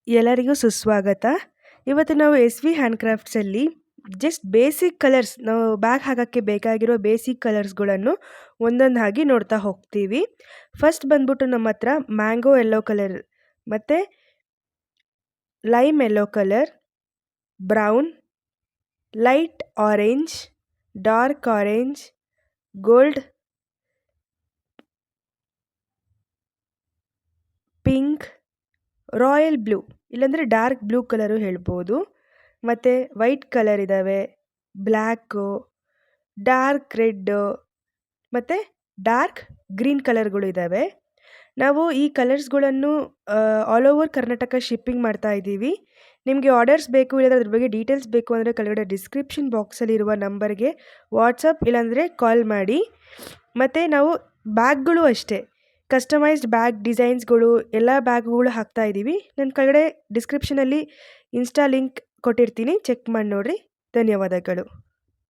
ಎಲ್ಲರಿಗೂ ಸುಸ್ವಾಗತ. ಇವತ್ತು ನಾವು ಎಸ್ ವಿ ಹ್ಯಾಂಡ್ ಕ್ರಾಫ್ಟ್ಸಲ್ಲಿ ಜಸ್ಟ್ ಬೇಸಿಕ್ ಕಲರ್ಸ್, ನಾವು ಬ್ಯಾಗ್ ಹಾಕೋಕ್ಕೆ ಬೇಕಾಗಿರೋ ಬೇಸಿಕ್ ಕಲರ್ಸ್ಗಳನ್ನು ಒಂದೊಂದಾಗಿ ನೋಡ್ತಾ ಹೋಗ್ತೀವಿ. ಫಸ್ಟ್ ಬಂದ್ಬಿಟ್ಟು ನಮ್ಮ ಹತ್ರ ಮ್ಯಾಂಗೋ ಯೆಲ್ಲೋ ಕಲರ್ ಮತ್ತು lime yellow colour, brown, light orange, dark orange, gold, pink, royal blue ಇಲ್ಲಾಂದರೆ ಡಾರ್ಕ್ ಬ್ಲೂ ಕಲರು ಹೇಳ್ಬೋದು, ಮತ್ತು ವೈಟ್ ಕಲರ್ ಇದ್ದಾವೆ, ಬ್ಲ್ಯಾಕು, ಡಾರ್ಕ್ ರೆಡ್ಡು ಮತ್ತು ಡಾರ್ಕ್ ಗ್ರೀನ್ ಕಲರ್ಗಳು ಇದ್ದಾವೆ. ನಾವು ಈ ಕಲರ್ಸ್ಗಳನ್ನು ಆಲ್ ಓವರ್ ಕರ್ನಾಟಕ ಶಿಪ್ಪಿಂಗ್ ಮಾಡ್ತಾ ಇದ್ದೀವಿ. ನಿಮಗೆ ಆರ್ಡರ್ಸ್ ಬೇಕು ಇಲ್ಲಾಂದರೆ ಅದ್ರ ಬಗ್ಗೆ ಡೀಟೇಲ್ಸ್ ಬೇಕು ಅಂದರೆ ಕೆಳಗಡೆ ಡಿಸ್ಕ್ರಿಪ್ಷನ್ ಬಾಕ್ಸಲ್ಲಿರುವ ನಂಬರ್ಗೆ ವಾಟ್ಸಪ್ ಇಲ್ಲಾಂದರೆ ಕಾಲ್ ಮಾಡಿ. ಮತ್ತು ನಾವು ಬ್ಯಾಗ್ಗಳು ಅಷ್ಟೇ, ಕಸ್ಟಮೈಸ್ಡ್ ಬ್ಯಾಗ್ ಡಿಸೈನ್ಸ್ಗಳು ಎಲ್ಲ ಬ್ಯಾಗ್ಗಳು ಹಾಕ್ತಾ ಇದ್ದೀವಿ. ನನ್ನ ಕೆಳಗಡೆ ಡಿಸ್ಕ್ರಿಪ್ಷನಲ್ಲಿ ಇನ್ಸ್ಟಾ ಲಿಂಕ್ ಕೊಟ್ಟಿರ್ತೀನಿ, ಚೆಕ್ ಮಾಡಿ ನೋಡಿರಿ. ಧನ್ಯವಾದಗಳು.